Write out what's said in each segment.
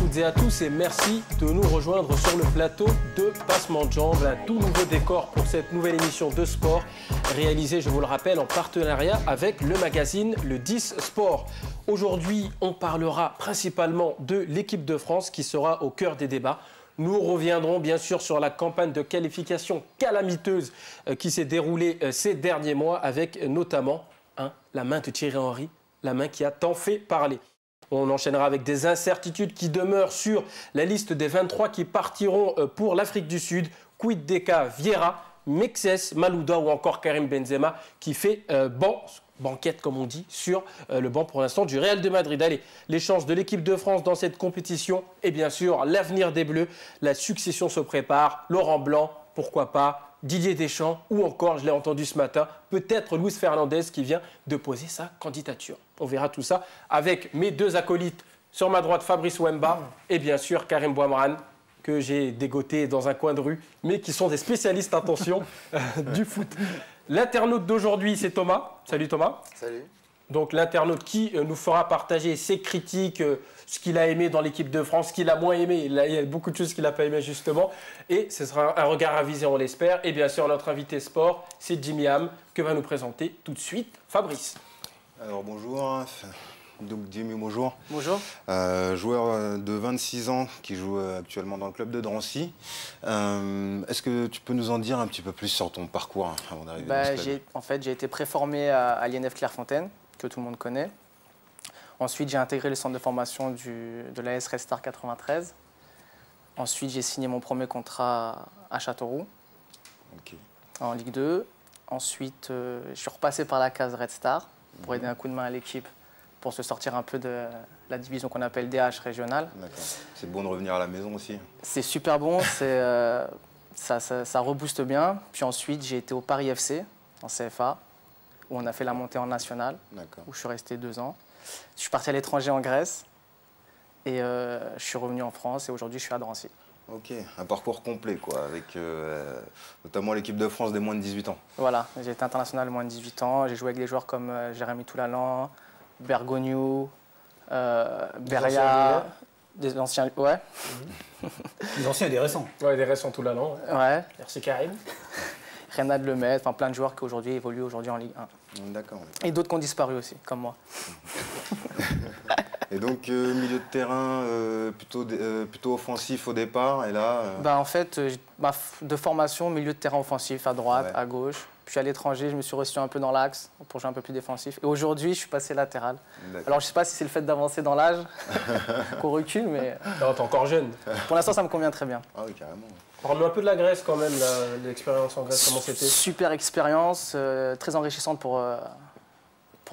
toutes et à tous et merci de nous rejoindre sur le plateau de Passement de Jambes, un tout nouveau décor pour cette nouvelle émission de sport réalisée, je vous le rappelle, en partenariat avec le magazine Le 10 Sport. Aujourd'hui, on parlera principalement de l'équipe de France qui sera au cœur des débats. Nous reviendrons bien sûr sur la campagne de qualification calamiteuse qui s'est déroulée ces derniers mois avec notamment la main de Thierry Henry, la main qui a tant fait parler. On enchaînera avec des incertitudes qui demeurent sur la liste des 23 qui partiront pour l'Afrique du Sud. Quid des cas Vieira, Mexes, Malouda ou encore Karim Benzema qui fait banquette, comme on dit, sur le banc pour l'instant du Real de Madrid. Allez, les chances de l'équipe de France dans cette compétition et bien sûr l'avenir des Bleus. La succession se prépare. Laurent Blanc, pourquoi pas, Didier Deschamps ou encore, je l'ai entendu ce matin, peut-être Luis Fernandez qui vient de poser sa candidature. On verra tout ça avec mes deux acolytes. Sur ma droite, Fabrice Wemba et bien sûr Karim Bouamran, que j'ai dégoté dans un coin de rue, mais qui sont des spécialistes, attention, du foot. L'internaute d'aujourd'hui, c'est Thomas. Salut Thomas. Salut. Donc l'internaute qui nous fera partager ses critiques, ce qu'il a aimé dans l'équipe de France, ce qu'il a moins aimé. Il y a beaucoup de choses qu'il n'a pas aimé justement. Et ce sera un regard avisé, on l'espère. Et bien sûr, notre invité sport, c'est Jimmy Ham, que va nous présenter tout de suite Fabrice. Alors bonjour. Donc Jimmy, bonjour. Bonjour. Joueur de 26 ans qui joue actuellement dans le club de Drancy. Est-ce que tu peux nous en dire un petit peu plus sur ton parcours avant d'arriver dans ce club? En fait, j'ai été préformé à l'INF Clairefontaine, que tout le monde connaît. Ensuite, j'ai intégré le centre de formation de l'AS Red Star 93. Ensuite, j'ai signé mon premier contrat à Châteauroux, en Ligue 2. Ensuite, je suis repassé par la case Red Star pour aider un coup de main à l'équipe, pour se sortir un peu de la division qu'on appelle DH régionale. D'accord. C'est bon de revenir à la maison aussi. C'est super bon, ça rebooste bien. Puis ensuite, j'ai été au Paris FC, en CFA, où on a fait la montée en nationale, où je suis resté 2 ans. Je suis parti à l'étranger en Grèce et je suis revenu en France et aujourd'hui, je suis à Drancy. Ok, un parcours complet, quoi, avec notamment l'équipe de France des moins de 18 ans. Voilà, j'ai été international de moins de 18 ans. J'ai joué avec des joueurs comme Jérémy Toulalan, Bergogneau, Beria, des anciens. Ouais. Des anciens et des récents. Ouais, des récents Toulalan. Ouais. Merci Karim. Renad Lemaitre, enfin plein de joueurs qui aujourd'hui évoluent en Ligue 1. D'accord. Et d'autres qui ont disparu aussi, comme moi. Et donc, milieu de terrain plutôt offensif au départ, et là En fait, de formation, milieu de terrain offensif, à droite, à gauche. Puis à l'étranger, je me suis reçu un peu dans l'axe pour jouer un peu plus défensif. Et aujourd'hui, je suis passé latéral. Alors, je ne sais pas si c'est le fait d'avancer dans l'âge qu'on recule, mais... Non, t'es encore jeune. Pour l'instant, ça me convient très bien. Ah oui, carrément. Parle-nous un peu de la Grèce quand même, l'expérience en Grèce, comment c'était? Super expérience, très enrichissante pour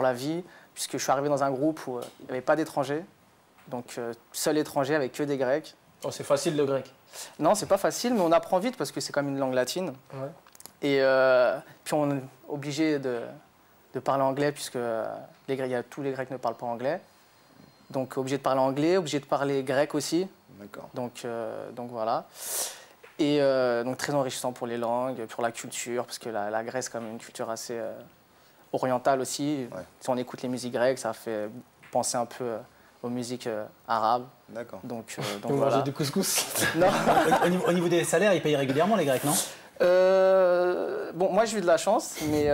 la vie, puisque je suis arrivé dans un groupe où il n'y avait pas d'étrangers. Donc, seul étranger avec que des Grecs. Oh, c'est facile le grec? Non, c'est pas facile, mais on apprend vite parce que c'est comme une langue latine. Ouais. Et puis on est obligé de parler anglais puisque tous les Grecs ne parlent pas anglais. Donc obligé de parler anglais, obligé de parler grec aussi. D'accord. Donc voilà. Et donc très enrichissant pour les langues, pour la culture, parce que la Grèce est quand même une culture assez orientale aussi. Ouais. Si on écoute les musiques grecques, ça fait penser un peu aux musiques arabes. D'accord. Donc vous voilà. mangez du couscous? Non. Au niveau des salaires, ils payent régulièrement les Grecs, non? Bon, moi j'ai eu de la chance, mais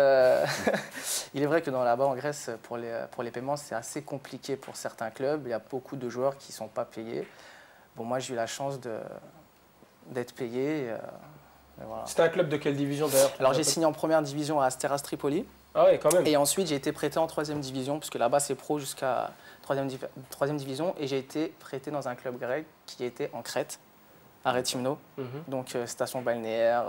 il est vrai que là-bas en Grèce, pour les paiements, c'est assez compliqué pour certains clubs. Il y a beaucoup de joueurs qui ne sont pas payés. Bon, moi j'ai eu la chance d'être payé. Voilà. C'était un club de quelle division d'ailleurs? Alors j'ai signé en première division à Asteras Tripoli. Ah ouais, quand même. Et ensuite j'ai été prêté en 3e division, puisque là-bas c'est pro jusqu'à 3e division. Et j'ai été prêté dans un club grec qui était en Crète, à Rétimno. Donc station balnéaire,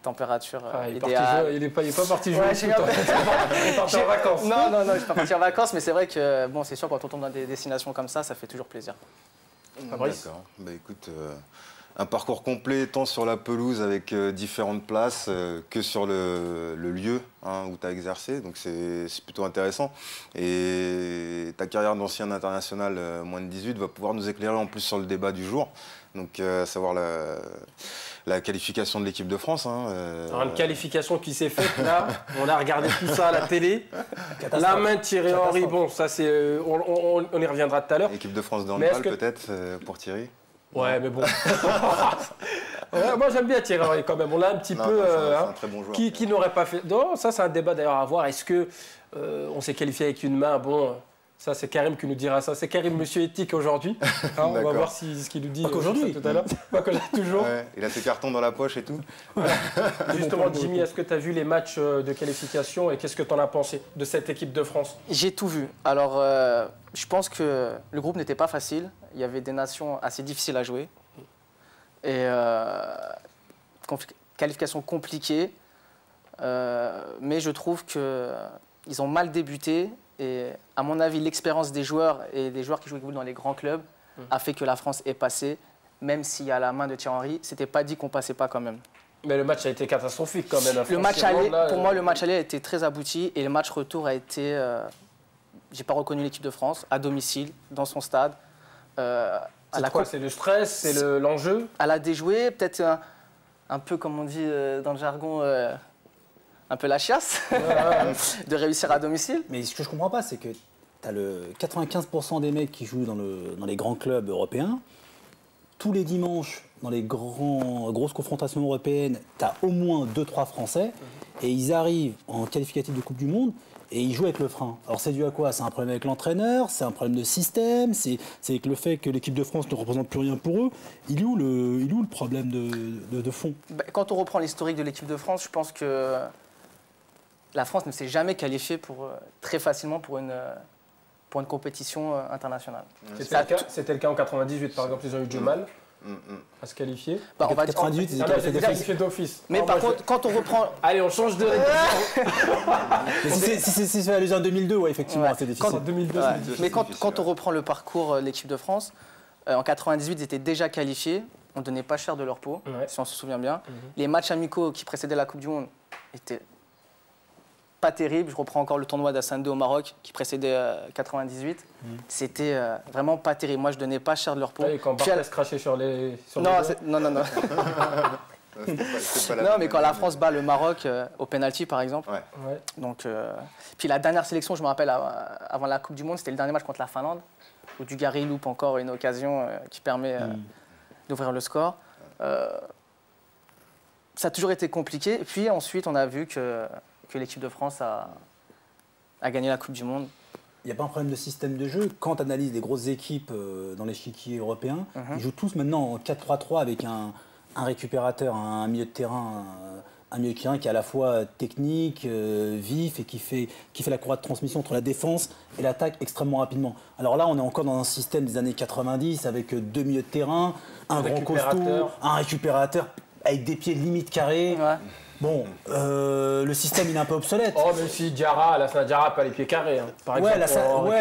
température idéale. Il n'est pas parti jouer. Ouais, au foot, il est parti en vacances. Non, je ne suis pas parti en vacances, mais c'est vrai que bon, c'est sûr, quand on tombe dans des destinations comme ça fait toujours plaisir. Fabrice? D'accord. Bah, écoute, un parcours complet tant sur la pelouse avec différentes places que sur le lieu où tu as exercé. Donc c'est plutôt intéressant. Et ta carrière d'ancien international moins de 18 va pouvoir nous éclairer en plus sur le débat du jour. Donc savoir la qualification de l'équipe de France. Hein, Alors, une qualification qui s'est faite, là, on a regardé tout ça à la télé. La main de Thierry Henry, bon, ça c'est, on y reviendra tout à l'heure. Équipe de France de handball peut-être pour Thierry. Ouais, mais bon. Ouais, moi j'aime bien Thierry Henry quand même. On l'a un petit peu. C'est un très bon joueur. Qui n'aurait pas fait. Non, ça c'est un débat d'ailleurs à voir. Est-ce que on s'est qualifié avec une main? Bon, ça c'est Karim qui nous dira ça. C'est Karim, monsieur éthique aujourd'hui. Hein, on va voir ce qu'il nous dit qu'aujourd'hui. tout à l'heure. Pas que toujours. Ouais, il a ses cartons dans la poche et tout. Justement, Jimmy, est-ce que tu as vu les matchs de qualification et qu'est-ce que tu en as pensé de cette équipe de France? J'ai tout vu. Alors, je pense que le groupe n'était pas facile. Il y avait des nations assez difficiles à jouer. Et qualification compliquée. Mais je trouve qu'ils ont mal débuté. Et à mon avis, l'expérience des joueurs et des joueurs qui jouent dans les grands clubs a fait que la France est passée. Même s'il y a la main de Thierry Henry, c'était pas dit qu'on passait pas quand même. Mais le match a été catastrophique quand même. Le match aller, pour moi, le match aller a été très abouti et le match retour a été. J'ai pas reconnu l'équipe de France à domicile, dans son stade. C'est quoi? C'est le stress, c'est l'enjeu. Elle a déjoué, peut-être un peu comme on dit dans le jargon, un peu la chiasse, de réussir à domicile. Mais ce que je comprends pas, c'est que tu as le 95% des mecs qui jouent dans les grands clubs européens. Tous les dimanches, dans les grosses confrontations européennes, tu as au moins 2-3 Français. Et ils arrivent en qualificatif de Coupe du Monde et ils jouent avec le frein. Alors c'est dû à quoi? C'est un problème avec l'entraîneur, c'est un problème de système, c'est avec le fait que l'équipe de France ne représente plus rien pour eux. Il est où le problème de fond? Quand on reprend l'historique de l'équipe de France, je pense que la France ne s'est jamais qualifiée très facilement pour une compétition internationale. C'était le cas en 98, par exemple, ils ont eu du mal à se qualifier. On va 98, ils étaient qualifiés d'office. Mais par contre, quand on reprend... Allez, on change de... Si c'est allé en 2002, ouais, effectivement, c'est difficile. En 2002, mais quand on reprend le parcours de l'équipe de France, en 98, ils étaient déjà qualifiés. On ne donnait pas cher de leur peau, si on se souvient bien. Les matchs amicaux qui précédaient la Coupe du Monde étaient pas terribles. Je reprends encore le tournoi d'Hassan II au Maroc qui précédait 98. C'était vraiment pas terrible. Moi, je donnais pas cher de leur peau. Et quand Barthez crachait sur les... Non. Non, mais quand la France bat le Maroc au penalty, par exemple. Ouais. Donc, puis la dernière sélection, je me rappelle, avant la Coupe du Monde, c'était le dernier match contre la Finlande, où Dugarry loupe encore une occasion qui permet d'ouvrir le score. Ça a toujours été compliqué. Et puis ensuite, on a vu que l'équipe de France a gagné la Coupe du Monde. Il n'y a pas un problème de système de jeu. Quand tu analyses les grosses équipes dans l'échiquier européen, ils jouent tous maintenant en 4-3-3 avec un récupérateur, un milieu de terrain, un milieu de terrain qui est à la fois technique, vif et qui fait la courroie de transmission entre la défense et l'attaque extrêmement rapidement. Alors là, on est encore dans un système des années 90 avec deux milieux de terrain, un grand costaud, un récupérateur avec des pieds limite carrés. Ouais. Bon, le système il est un peu obsolète. Oh, même si Diarra n'a pas les pieds carrés. Hein, par exemple,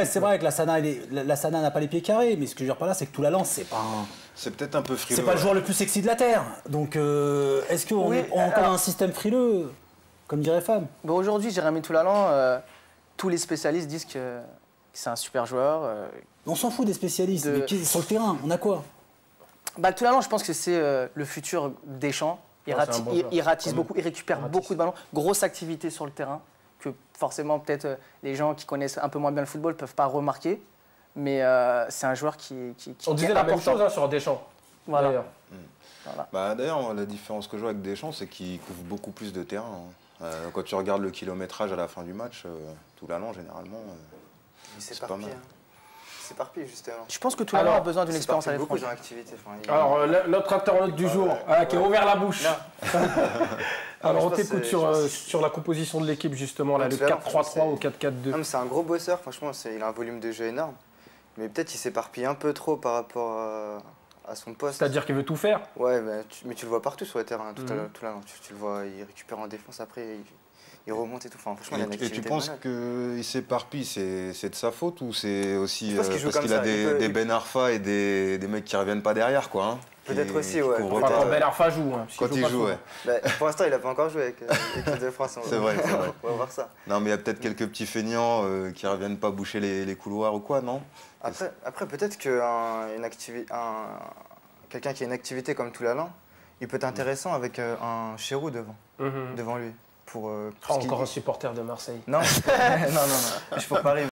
c'est vrai que la Sana n'a pas les pieds carrés, mais ce que je veux dire par là, c'est que Toulalan, c'est pas un... C'est peut-être un peu frileux. C'est pas le joueur le plus sexy de la Terre. Donc, est-ce qu'on a encore un système frileux, comme dirait Fab? Aujourd'hui, Jérémy Toulalan, tous les spécialistes disent que c'est un super joueur. On s'en fout des spécialistes, mais sur le terrain, on a quoi? Toulalan, je pense que c'est le futur Deschamps. Il ratisse beaucoup, il récupère beaucoup de ballons. Grosse activité sur le terrain, que forcément peut-être les gens qui connaissent un peu moins bien le football ne peuvent pas remarquer. Mais c'est un joueur qui on disait la même chose sur Deschamps. Voilà. D'ailleurs, la différence que je vois avec Deschamps, c'est qu'il couvre beaucoup plus de terrain. Quand tu regardes le kilométrage à la fin du match, Toulalan, généralement, c'est pas mal. C'est s'éparpille justement. Je pense que Toulalan a besoin d'une expérience à l'étranger. Beaucoup dans l'activité. Alors, notre internaute du jour, qui a ouvert la bouche. Alors, on t'écoute sur la composition de l'équipe, justement, là, le 4-3-3 ou 4-4-2. C'est un gros bosseur, franchement, il a un volume de jeu énorme. Mais peut-être qu'il s'éparpille un peu trop par rapport à son poste. C'est-à-dire qu'il veut tout faire? Ouais, mais tu le vois partout sur le terrain, Toulalan. Tu le vois, il récupère en défense après. Il remonte et tout. Enfin, franchement, il y a une activité. Et tu penses qu'il s'éparpille, c'est de sa faute ou c'est aussi parce qu'il a des Ben Arfa et des mecs qui reviennent pas derrière, quoi, hein, peut-être aussi, ouais. Quand Ben Arfa joue. Quand il joue, ouais. Pour l'instant, il n'a pas encore joué avec l'équipe de France. C'est vrai, c'est vrai. On va voir ça. Non, mais il y a peut-être quelques petits feignants qui reviennent pas boucher les couloirs ou quoi, non? Après peut-être que quelqu'un qui a une activité comme Toulalan, il peut être intéressant avec un Chérou devant lui. Pour, Encore un supporter de Marseille. Non, non, non, non. Je pour Paris.